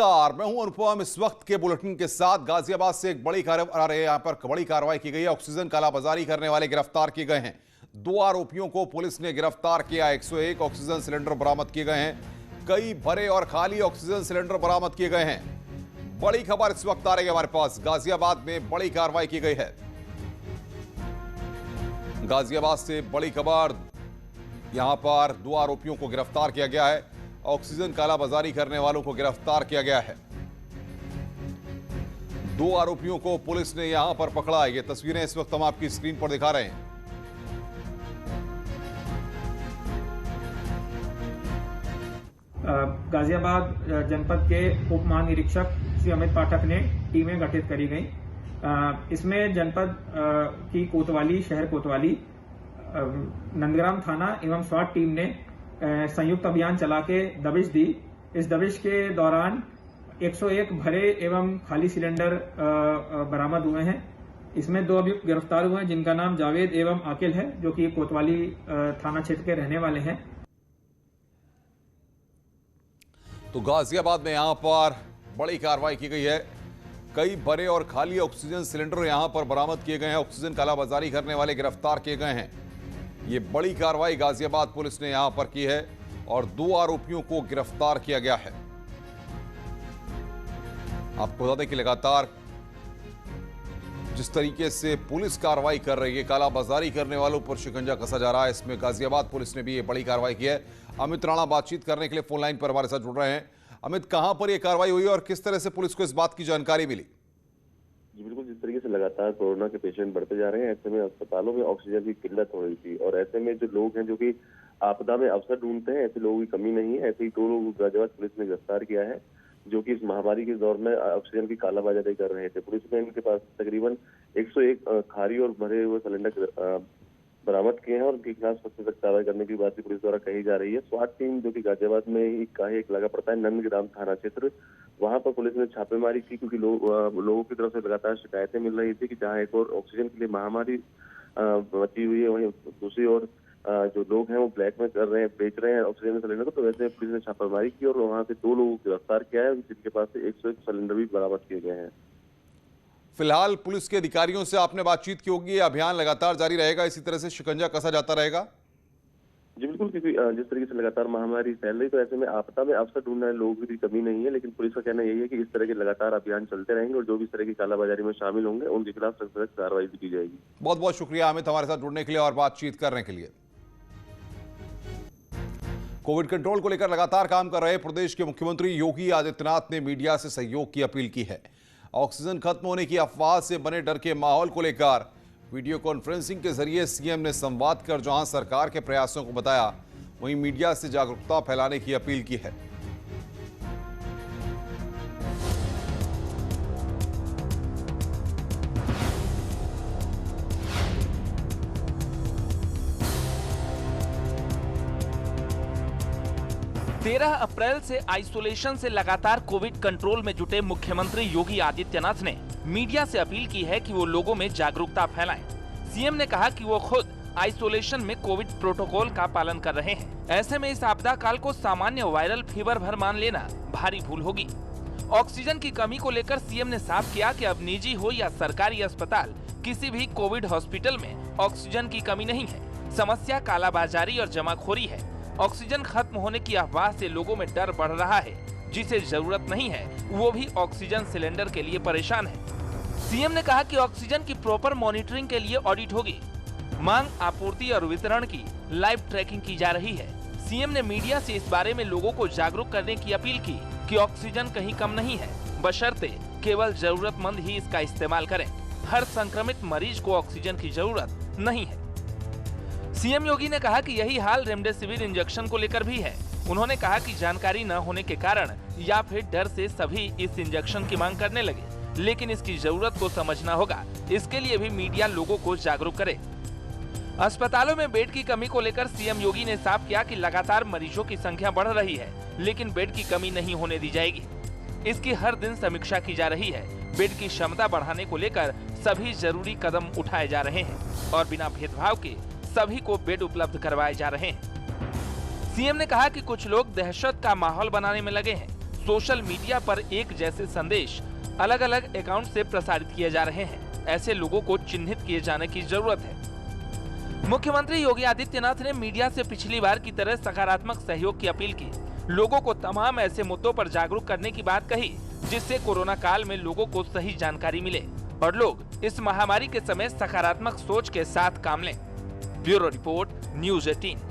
मैं हूं अनुपम। इस वक्त के बुलेटिन के साथ गाजियाबाद से एक बड़ी कार्रवाई की गई है। ऑक्सीजन कालाबाजारी करने वाले गिरफ्तार किए गए हैं। 2 आरोपियों को पुलिस ने गिरफ्तार किया। 101 ऑक्सीजन सिलेंडर बरामद किए गए हैं। कई भरे और खाली ऑक्सीजन सिलेंडर बरामद किए गए हैं। बड़ी खबर इस वक्त आ रही है हमारे पास। गाजियाबाद में बड़ी कार्रवाई की गई है। गाजियाबाद से बड़ी खबर, यहां पर 2 आरोपियों को गिरफ्तार किया गया है। ऑक्सीजन कालाबाजारी करने वालों को गिरफ्तार किया गया है। 2 आरोपियों को पुलिस ने यहां पर पकड़ा है। ये तस्वीरें इस वक्त हम आपकी स्क्रीन पर दिखा रहे हैं। गाजियाबाद जनपद के उप महानिरीक्षक श्री अमित पाठक ने टीमें गठित करी गई। इसमें जनपद की कोतवाली, शहर कोतवाली, नंदग्राम थाना एवं स्वाट टीम ने संयुक्त अभियान चला के दबिश दी। इस दबिश के दौरान 101 भरे एवं खाली सिलेंडर बरामद हुए हैं। इसमें 2 अभियुक्त गिरफ्तार हुए हैं, जिनका नाम जावेद एवं आकिल है, जो कि कोतवाली थाना क्षेत्र के रहने वाले हैं। तो गाजियाबाद में यहां पर बड़ी कार्रवाई की गई है। कई भरे और खाली ऑक्सीजन सिलेंडर यहां पर बरामद किए गए हैं। ऑक्सीजन कालाबाजारी करने वाले गिरफ्तार किए गए हैं। ये बड़ी कार्रवाई गाजियाबाद पुलिस ने यहां पर की है और 2 आरोपियों को गिरफ्तार किया गया है। आपको बता दें कि लगातार जिस तरीके से पुलिस कार्रवाई कर रही है, कालाबाजारी करने वालों पर शिकंजा कसा जा रहा है। इसमें गाजियाबाद पुलिस ने भी ये बड़ी कार्रवाई की है। अमित राणा बातचीत करने के लिए फोन लाइन पर हमारे साथ जुड़ रहे हैं। अमित, कहां पर यह कार्रवाई हुई और किस तरह से पुलिस को इस बात की जानकारी मिली? जी बिल्कुल, जिस तरीके से लगातार कोरोना के पेशेंट बढ़ते जा रहे हैं, ऐसे में अस्पतालों में ऑक्सीजन की किल्लत हो रही थी और ऐसे में जो लोग हैं जो कि आपदा में अवसर ढूंढते हैं, ऐसे लोगों की कमी नहीं है। ऐसे ही 2 लोग गाजियाबाद पुलिस ने गिरफ्तार किया है, जो कि इस महामारी के दौर में ऑक्सीजन की कालाबाजारी कर रहे थे। पुलिस ने इनके पास तकरीबन 101 खाली और भरे हुए सिलेंडर बरामद किए हैं और उनके खिलाफ सख्त कार्रवाई करने की बात भी पुलिस द्वारा कही जा रही है। स्वाट टीम, जो कि गाजियाबाद में ही एक लगा पड़ता है नंदग्राम थाना क्षेत्र, वहां पर पुलिस ने छापेमारी की, क्योंकि लोगों की तरफ से लगातार शिकायतें मिल रही थी कि जहां एक और ऑक्सीजन के लिए महामारी मची हुई है, वहीं दूसरी ओर जो लोग हैं वो ब्लैक में कर रहे हैं, बेच रहे हैं ऑक्सीजन सिलेंडर को। तो वैसे पुलिस ने छापेमारी की और वहां से 2 लोगों को गिरफ्तार किया है, जिनके पास से 101 सिलेंडर भी बरामद किए गए हैं। फिलहाल पुलिस के अधिकारियों से आपने बातचीत की होगी। अभियान लगातार जारी रहेगा, इसी तरह से शिकंजा कसा जाता रहेगा? जी बिल्कुल, क्योंकि जिस तरीके से लगातार महामारी फैल रही, तो ऐसे में आपदा में अवसर ढूंढने वाले लोगों की कमी नहीं है। लेकिन पुलिस का कहना यही है कि इस तरह के लगातार अभियान चलते रहेंगे और जो भी इस तरह की कालाबाजारी में शामिल होंगे, उनके खिलाफ सख्त कार्रवाई भी की जाएगी। बहुत बहुत शुक्रिया अमित, हमारे साथ जुड़ने के लिए और बातचीत करने के लिए। कोविड कंट्रोल को लेकर लगातार काम कर रहे प्रदेश के मुख्यमंत्री योगी आदित्यनाथ ने मीडिया से सहयोग की अपील की है। ऑक्सीजन खत्म होने की अफवाह से बने डर के माहौल को लेकर वीडियो कॉन्फ्रेंसिंग के जरिए सीएम ने संवाद कर जहां सरकार के प्रयासों को बताया, वहीं मीडिया से जागरूकता फैलाने की अपील की है। तेरह अप्रैल से आइसोलेशन से लगातार कोविड कंट्रोल में जुटे मुख्यमंत्री योगी आदित्यनाथ ने मीडिया से अपील की है कि वो लोगों में जागरूकता फैलाएं। सीएम ने कहा कि वो खुद आइसोलेशन में कोविड प्रोटोकॉल का पालन कर रहे हैं। ऐसे में इस आपदा काल को सामान्य वायरल फीवर भर मान लेना भारी भूल होगी। ऑक्सीजन की कमी को लेकर सीएम ने साफ किया कि अब निजी हो या सरकारी अस्पताल, किसी भी कोविड हॉस्पिटल में ऑक्सीजन की कमी नहीं है। समस्या कालाबाजारी और जमाखोरी है। ऑक्सीजन खत्म होने की अफवाह से लोगों में डर बढ़ रहा है। जिसे जरूरत नहीं है वो भी ऑक्सीजन सिलेंडर के लिए परेशान है। सीएम ने कहा कि ऑक्सीजन की प्रॉपर मॉनिटरिंग के लिए ऑडिट होगी। मांग, आपूर्ति और वितरण की लाइव ट्रैकिंग की जा रही है। सीएम ने मीडिया से इस बारे में लोगों को जागरूक करने की अपील की कि ऑक्सीजन कहीं कम नहीं है, बशर्ते केवल जरूरतमंद ही इसका इस्तेमाल करें। हर संक्रमित मरीज को ऑक्सीजन की जरूरत नहीं है। सीएम योगी ने कहा कि यही हाल रेमडेसिविर इंजेक्शन को लेकर भी है। उन्होंने कहा कि जानकारी न होने के कारण या फिर डर से सभी इस इंजेक्शन की मांग करने लगे, लेकिन इसकी जरूरत को समझना होगा। इसके लिए भी मीडिया लोगों को जागरूक करे। अस्पतालों में बेड की कमी को लेकर सीएम योगी ने साफ किया कि लगातार मरीजों की संख्या बढ़ रही है, लेकिन बेड की कमी नहीं होने दी जाएगी। इसकी हर दिन समीक्षा की जा रही है। बेड की क्षमता बढ़ाने को लेकर सभी जरूरी कदम उठाए जा रहे हैं और बिना भेदभाव के सभी को बेड उपलब्ध करवाए जा रहे हैं। सीएम ने कहा कि कुछ लोग दहशत का माहौल बनाने में लगे हैं। सोशल मीडिया पर एक जैसे संदेश अलग अलग अकाउंट से प्रसारित किए जा रहे हैं। ऐसे लोगों को चिन्हित किए जाने की जरूरत है। मुख्यमंत्री योगी आदित्यनाथ ने मीडिया से पिछली बार की तरह सकारात्मक सहयोग की अपील की। लोगों को तमाम ऐसे मुद्दों पर जागरूक करने की बात कही जिससे कोरोना काल में लोगों को सही जानकारी मिले और लोग इस महामारी के समय सकारात्मक सोच के साथ काम लें। Bureau report, news 18।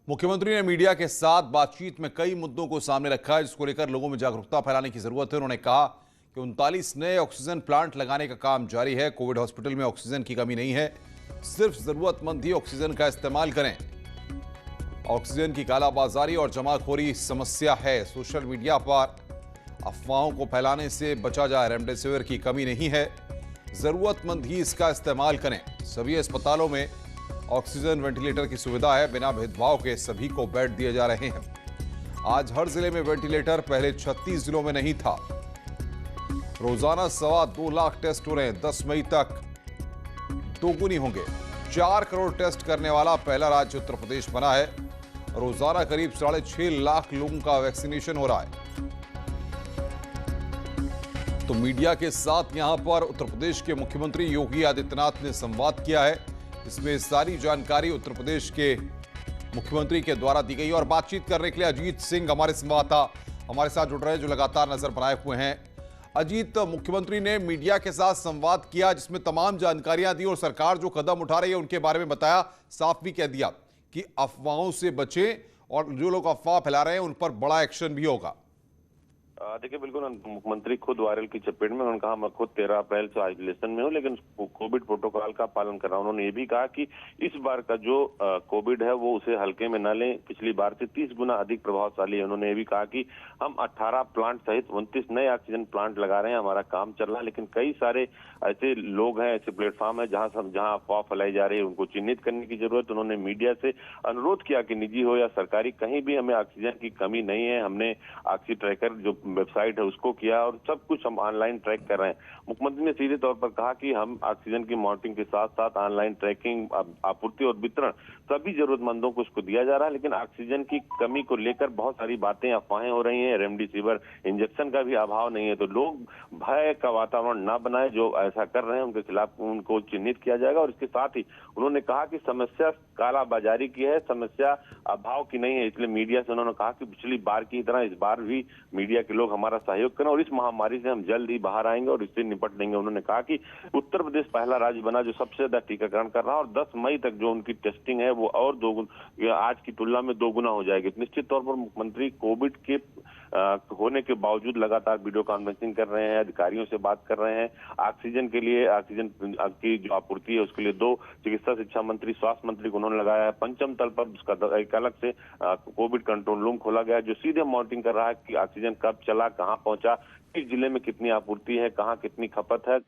मुख्यमंत्री ने मीडिया के साथ बातचीत में कई मुद्दों को सामने रखा है जिसको लेकर लोगों में जागरूकता फैलाने की जरूरत है। उन्होंने कहा कि 39 नए ऑक्सीजन प्लांट लगाने का काम जारी है। कोविड हॉस्पिटल में ऑक्सीजन की कमी नहीं है, सिर्फ जरूरतमंद ही ऑक्सीजन का इस्तेमाल करें। ऑक्सीजन की कालाबाजारी और जमाखोरी समस्या है। सोशल मीडिया पर अफवाहों को फैलाने से बचा जाए। रेमडेसिविर की कमी नहीं है, जरूरतमंद ही इसका इस्तेमाल करें। सभी अस्पतालों में ऑक्सीजन वेंटिलेटर की सुविधा है। बिना भेदभाव के सभी को बेड दिए जा रहे हैं। आज हर जिले में वेंटिलेटर पहले 36 जिलों में नहीं था। रोजाना 2.25 लाख टेस्ट हो रहे हैं। 10 मई तक दोगुनी होंगे। 4 करोड़ टेस्ट करने वाला पहला राज्य उत्तर प्रदेश बना है। रोजाना करीब 6.5 लाख लोगों का वैक्सीनेशन हो रहा है। तो मीडिया के साथ यहां पर उत्तर प्रदेश के मुख्यमंत्री योगी आदित्यनाथ ने संवाद किया है। इसमें सारी जानकारी उत्तर प्रदेश के मुख्यमंत्री के द्वारा दी गई। और बातचीत करने के लिए अजीत सिंह हमारे संवाददाता हमारे साथ जुड़ रहे हैं जो लगातार नजर बनाए हुए हैं। अजीत, मुख्यमंत्री ने मीडिया के साथ संवाद किया जिसमें तमाम जानकारियां दी और सरकार जो कदम उठा रही है उनके बारे में बताया। साफ भी कह दिया कि अफवाहों से बचें और जो लोग अफवाह फैला रहे हैं उन पर बड़ा एक्शन भी होगा। देखिए, बिल्कुल मुख्यमंत्री खुद वायरल की चपेट में। उन्होंने कहा मैं खुद 13 अप्रैल से आइसोलेशन में हूं, लेकिन कोविड प्रोटोकॉल का पालन कर रहा हूं। उन्होंने ये भी कहा कि इस बार का जो कोविड है वो उसे हल्के में न लें, पिछली बार से 30 गुना अधिक प्रभावशाली है। उन्होंने ये भी कहा कि हम 18 प्लांट सहित 29 नए ऑक्सीजन प्लांट लगा रहे हैं, हमारा काम चल रहा है, लेकिन कई सारे ऐसे लोग हैं, ऐसे प्लेटफॉर्म है जहां अफवाह फैलाई जा रही है, उनको चिन्हित करने की जरूरत। उन्होंने मीडिया से अनुरोध किया कि निजी हो या सरकारी, कहीं भी हमें ऑक्सीजन की कमी नहीं है। हमने ऑक्सी ट्रैकर जो वेबसाइट है उसको किया और सब कुछ हम ऑनलाइन ट्रैक कर रहे हैं। मुख्यमंत्री ने सीधे तौर पर कहा कि हम ऑक्सीजन की मॉनिटरिंग के साथ साथ ऑनलाइन ट्रैकिंग, आपूर्ति और वितरण सभी जरूरतमंदों को उसको दिया जा रहा है, लेकिन ऑक्सीजन की कमी को लेकर बहुत सारी बातें, अफवाहें हो रही हैं। रेमडेसिविर इंजेक्शन का भी अभाव नहीं है, तो लोग भय का वातावरण न बनाए। जो ऐसा कर रहे हैं उनके खिलाफ उनको चिन्हित किया जाएगा। और इसके साथ ही उन्होंने कहा कि समस्या कालाबाजारी की है, समस्या अभाव की नहीं है। इसलिए मीडिया से उन्होंने कहा कि पिछली बार की तरह इस बार भी मीडिया के लोग हमारा सहयोग करें और इस महामारी से हम जल्द ही बाहर आएंगे और इससे निपट लेंगे। उन्होंने कहा कि उत्तर प्रदेश पहला राज्य बना जो सबसे ज्यादा टीकाकरण कर रहा है और 10 मई तक जो उनकी टेस्टिंग है वो और आज की तुलना में 2 गुना हो जाएगी। निश्चित तौर पर मुख्यमंत्री कोविड के होने के बावजूद लगातार वीडियो कॉन्फ्रेंसिंग कर रहे हैं, अधिकारियों से बात कर रहे हैं। ऑक्सीजन के लिए, ऑक्सीजन की जो आपूर्ति है उसके लिए 2 चिकित्सा शिक्षा मंत्री, स्वास्थ्य मंत्री को उन्होंने लगाया है। पंचम तल पर उसका एक अलग से कोविड कंट्रोल रूम खोला गया जो सीधे मॉनिटरिंग कर रहा है कि ऑक्सीजन कब चला, कहां पहुंचा, किस जिले में कितनी आपूर्ति है, कहां कितनी खपत है,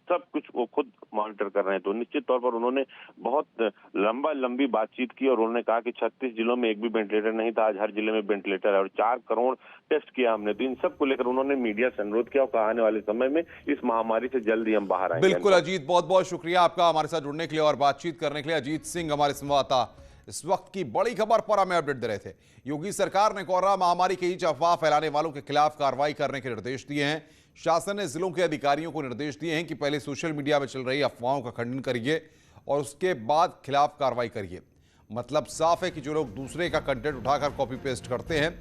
सब कुछ वो खुद मॉनिटर कर रहे हैं। तो निश्चित तौर पर उन्होंने बहुत लंबी बातचीत की और उन्होंने कहा कि 36 जिलों में एक भी वेंटिलेटर नहीं था, आज हर जिले में वेंटिलेटर है और 4 करोड़ टेस्ट किया हमने। तो इन सब को लेकर उन्होंने मीडिया से अनुरोध किया और कहा आने वाले समय में इस महामारी से जल्द ही हम बाहर आएंगे। बिल्कुल अजीत, बहुत बहुत शुक्रिया आपका हमारे साथ जुड़ने के लिए और बातचीत करने के लिए। अजीत सिंह हमारे संवाददाता इस वक्त की बड़ी खबर पर हमें अपडेट दे रहे थे। योगी सरकार ने कोरोना महामारी के बीच अफवाह फैलाने वालों के खिलाफ कार्रवाई करने के निर्देश दिए हैं। शासन ने जिलों के अधिकारियों को निर्देश दिए हैं कि पहले सोशल मीडिया में चल रही अफवाहों का खंडन करिए और उसके बाद खिलाफ कार्रवाई करिए। मतलब साफ है कि जो लोग दूसरे का कंटेंट उठाकर कॉपी पेस्ट करते हैं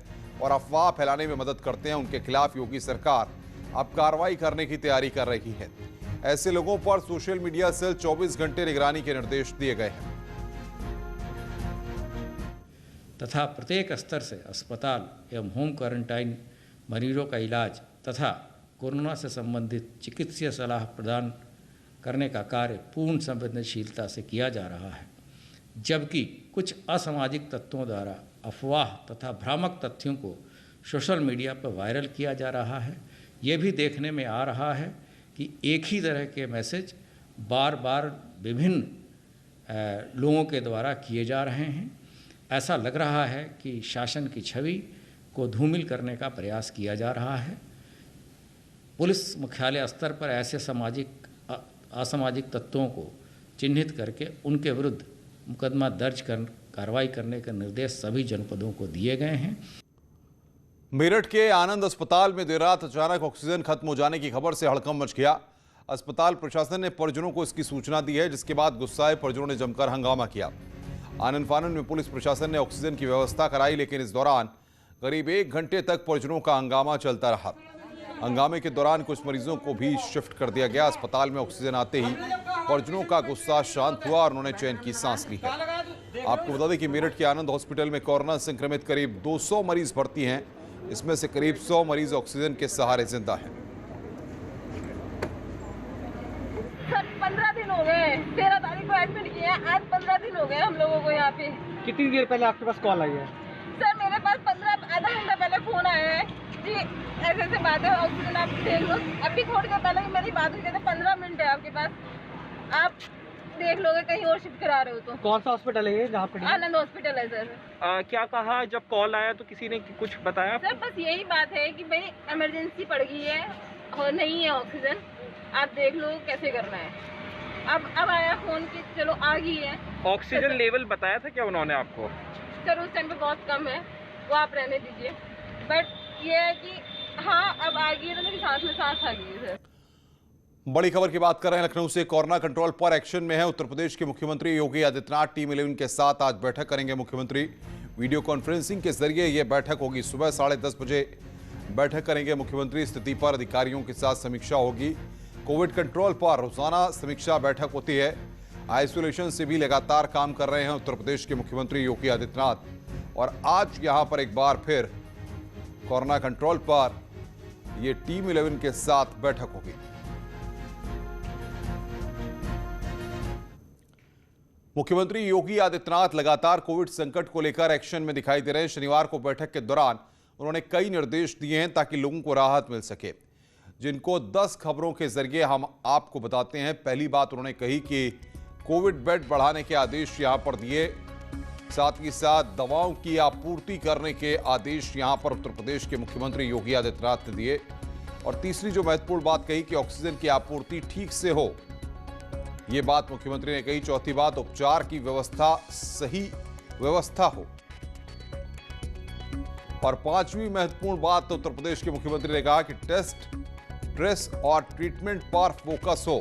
और अफवाह फैलाने में मदद करते हैं उनके खिलाफ योगी सरकार अब कार्रवाई करने की तैयारी कर रही है। ऐसे लोगों पर सोशल मीडिया सेल 24 घंटे निगरानी के निर्देश दिए गए हैं तथा प्रत्येक स्तर से अस्पताल एवं होम क्वारंटाइन मरीजों का इलाज तथा कोरोना से संबंधित चिकित्सीय सलाह प्रदान करने का कार्य पूर्ण संवेदनशीलता से किया जा रहा है, जबकि कुछ असामाजिक तत्वों द्वारा अफवाह तथा भ्रामक तथ्यों को सोशल मीडिया पर वायरल किया जा रहा है। ये भी देखने में आ रहा है कि एक ही तरह के मैसेज बार बार विभिन्न लोगों के द्वारा किए जा रहे हैं। ऐसा लग रहा है कि शासन की छवि को धूमिल करने का प्रयास किया जा रहा है। पुलिस मुख्यालय स्तर पर ऐसे असामाजिक तत्वों को चिन्हित करके उनके विरुद्ध मुकदमा दर्ज कर कार्रवाई करने के निर्देश सभी जनपदों को दिए गए हैं। मेरठ के आनंद अस्पताल में देर रात अचानक ऑक्सीजन खत्म हो जाने की खबर से हड़कंप मच गया। अस्पताल प्रशासन ने परिजनों को इसकी सूचना दी है, जिसके बाद गुस्साए परिजनों ने जमकर हंगामा किया। आनन फानन में पुलिस प्रशासन ने ऑक्सीजन की व्यवस्था कराई, लेकिन इस दौरान करीब 1 घंटे तक परिजनों का हंगामा चलता रहा। हंगामे के दौरान कुछ मरीजों को भी शिफ्ट कर दिया गया। अस्पताल में ऑक्सीजन आते ही परिजनों का गुस्सा शांत हुआ और उन्होंने चैन की सांस ली है। आपको बता दें कि मेरठ के आनंद हॉस्पिटल में कोरोना संक्रमित करीब 200 मरीज भर्ती हैं। इसमें से करीब 100 मरीज ऑक्सीजन के सहारे जिंदा हैं। सर 15 दिन हो गए, 13 तारीख को एडमिट किए हैं, आज 15 दिन हो गए हम लोगों को यहाँ पे। कितनी देर पहले आपके पास कॉल आई है? सर मेरे पास आधा घंटा पहले फोन आया है कि ऐसे ऐसे बात है, ऑक्सीजन आप देख लो। अभी थोड़ी देर पहले मेरी बात हुई थी, 15 मिनट है आपके पास, आप देख लोगे कहीं और शिफ्ट करा रहे हो तो। कौन सा हॉस्पिटल है ये जहाँ पे? आनंद हॉस्पिटल है सर। क्या कहा जब कॉल आया तो किसी ने कुछ बताया? सर बस यही बात है कि भाई इमरजेंसी पड़ गई है और नहीं है ऑक्सीजन, आप देख लो कैसे करना है। अब आया फोन कि चलो आ गई है। ऑक्सीजन लेवल बताया था क्या उन्होंने आपको? सर उस टाइम पे बहुत कम है, वो आप रहने दीजिए, बट ये है कि हाँ अब आ गई है, तो मेरी सांस में सांस आ गई है। सर बड़ी खबर की बात कर रहे हैं लखनऊ से। कोरोना कंट्रोल पर एक्शन में है उत्तर प्रदेश के मुख्यमंत्री योगी आदित्यनाथ। टीम 11 के साथ आज बैठक करेंगे मुख्यमंत्री। वीडियो कॉन्फ्रेंसिंग के जरिए यह बैठक होगी। सुबह 10:30 बजे बैठक करेंगे मुख्यमंत्री। स्थिति पर अधिकारियों के साथ समीक्षा होगी। कोविड कंट्रोल पर रोजाना समीक्षा बैठक होती है। आइसोलेशन से भी लगातार काम कर रहे हैं उत्तर प्रदेश के मुख्यमंत्री योगी आदित्यनाथ, और आज यहां पर एक बार फिर कोरोना कंट्रोल पर यह टीम 11 के साथ बैठक होगी। मुख्यमंत्री योगी आदित्यनाथ लगातार कोविड संकट को लेकर एक्शन में दिखाई दे रहे हैं। शनिवार को बैठक के दौरान उन्होंने कई निर्देश दिए हैं ताकि लोगों को राहत मिल सके, जिनको 10 खबरों के जरिए हम आपको बताते हैं। पहली बात उन्होंने कही कि कोविड बेड बढ़ाने के आदेश यहां पर दिए, साथ ही साथ दवाओं की आपूर्ति करने के आदेश यहां पर उत्तर प्रदेश के मुख्यमंत्री योगी आदित्यनाथ ने दिए। और तीसरी जो महत्वपूर्ण बात कही कि ऑक्सीजन की आपूर्ति ठीक से हो, ये बात मुख्यमंत्री ने कही। चौथी बात, उपचार की व्यवस्था सही व्यवस्था हो। और पांचवी महत्वपूर्ण बात उत्तर प्रदेश के मुख्यमंत्री ने कहा कि टेस्ट, ट्रेस और ट्रीटमेंट पर फोकस हो।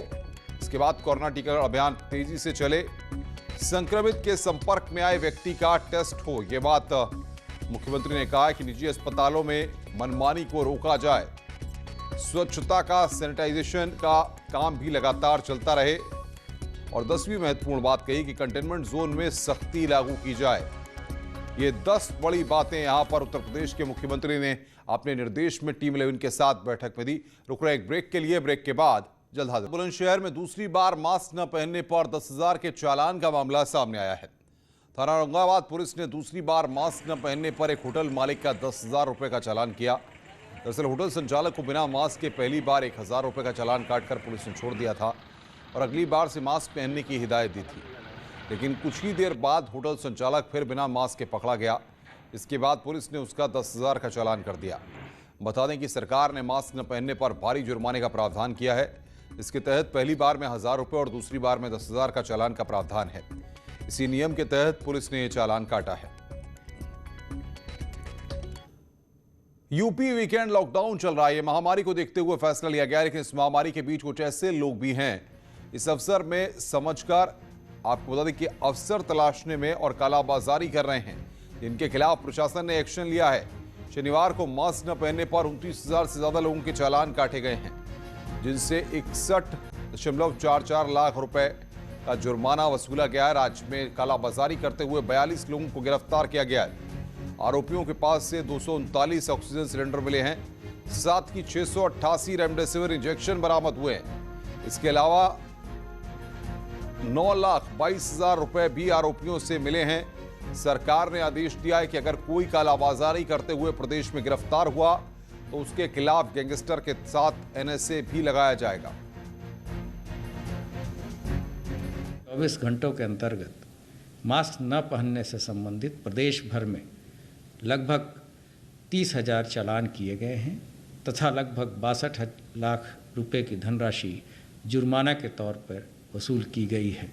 इसके बाद कोरोना टीकाकरण अभियान तेजी से चले। संक्रमित के संपर्क में आए व्यक्ति का टेस्ट हो। यह बात मुख्यमंत्री ने कहा कि निजी अस्पतालों में मनमानी को रोका जाए। स्वच्छता का, सैनिटाइजेशन का काम भी लगातार चलता रहे। और 10वीं महत्वपूर्ण बात कही कि कंटेनमेंट जोन में सख्ती लागू की जाए। ये 10 बड़ी बातें यहां पर उत्तर प्रदेश के मुख्यमंत्री ने अपने निर्देश में टीम 11 के साथ बैठक में दी। रुक रहे एक ब्रेक के लिए, ब्रेक के बाद जल्द हाजिर। बुलंदशहर में दूसरी बार मास्क न पहनने पर 10,000 के चालान का मामला सामने आया है। थाना औरंगाबाद पुलिस ने दूसरी बार मास्क न पहनने पर एक होटल मालिक का 10,000 रुपए का चालान किया। दरअसल होटल संचालक को बिना मास्क के पहली बार 1,000 रुपए का चालान काटकर पुलिस ने छोड़ दिया था और अगली बार से मास्क पहनने की हिदायत दी थी। लेकिन कुछ ही देर बाद होटल संचालक फिर बिना मास्क के पकड़ा गया। इसके बाद पुलिस ने उसका 10,000 का चालान कर दिया। बता दें कि सरकार ने मास्क न पहनने पर भारी जुर्माने का प्रावधान किया है। इसके तहत पहली बार में 1,000 रुपये और दूसरी बार में 10,000 का चालान का प्रावधान है। इसी नियम के तहत पुलिस ने यह चालान काटा है। यूपी वीकेंड लॉकडाउन चल रहा है। महामारी को देखते हुए फैसला लिया गया, लेकिन इस महामारी के बीच कुछ ऐसे लोग भी हैं इस अवसर में समझकर आपको बता दें कि अवसर तलाशने में और कालाबाजारी कर रहे हैं, जिनके खिलाफ प्रशासन ने एक्शन लिया है। शनिवार को मास्क न पहनने पर 29,000 से ज्यादा लोगों के चालान काटे गए हैं, जिनसे 61.44 लाख रुपए का जुर्माना वसूला गया है। राज्य में कालाबाजारी करते हुए 42 लोगों को गिरफ्तार किया गया है। आरोपियों के पास से 239 ऑक्सीजन सिलेंडर मिले हैं, साथ ही 688 रेमडेसिविर इंजेक्शन बरामद हुए हैं। इसके अलावा 9,22,000 रुपए भी आरोपियों से मिले हैं। सरकार ने आदेश दिया है कि अगर कोई कालाबाजारी करते हुए प्रदेश में गिरफ्तार हुआ तो उसके खिलाफ गैंगस्टर के साथ NSA भी लगाया जाएगा। 24 घंटों के अंतर्गत मास्क न पहनने से संबंधित प्रदेश भर में लगभग 30,000 चालान किए गए हैं तथा लगभग 62 लाख रुपए की धनराशि जुर्माना के तौर पर वसूल की गई है।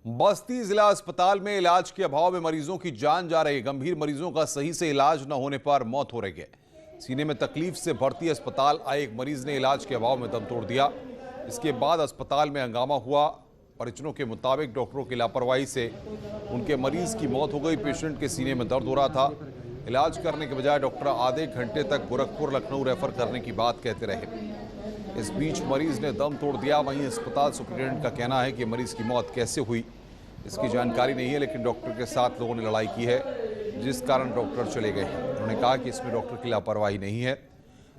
बस्ती जिला अस्पताल में इलाज के अभाव में मरीजों की जान जा रही है। गंभीर मरीजों का सही से इलाज न होने पर मौत हो रही है। सीने में तकलीफ से भर्ती अस्पताल आए एक मरीज ने इलाज के अभाव में दम तोड़ दिया। इसके बाद अस्पताल में हंगामा हुआ। परिजनों के मुताबिक डॉक्टरों की लापरवाही से उनके मरीज की मौत हो गई। पेशेंट के सीने में दर्द हो रहा था। इलाज करने के बजाय डॉक्टर आधे घंटे तक गोरखपुर लखनऊ रेफर करने की बात कहते रहे। इस बीच मरीज ने दम तोड़ दिया। वहीं अस्पताल सुपरिटेंडेंट का कहना है कि मरीज की मौत कैसे हुई इसकी जानकारी नहीं है, लेकिन डॉक्टर के साथ लोगों ने लड़ाई की है, जिस कारण डॉक्टर चले गए हैं। उन्होंने कहा कि इसमें डॉक्टर की लापरवाही नहीं है।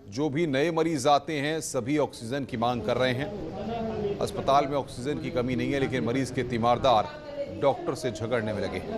जो भी नए मरीज आते हैं सभी ऑक्सीजन की मांग कर रहे हैं। अस्पताल में ऑक्सीजन की कमी नहीं है, लेकिन मरीज के तीमारदार डॉक्टर से झगड़ने में लगे हैं।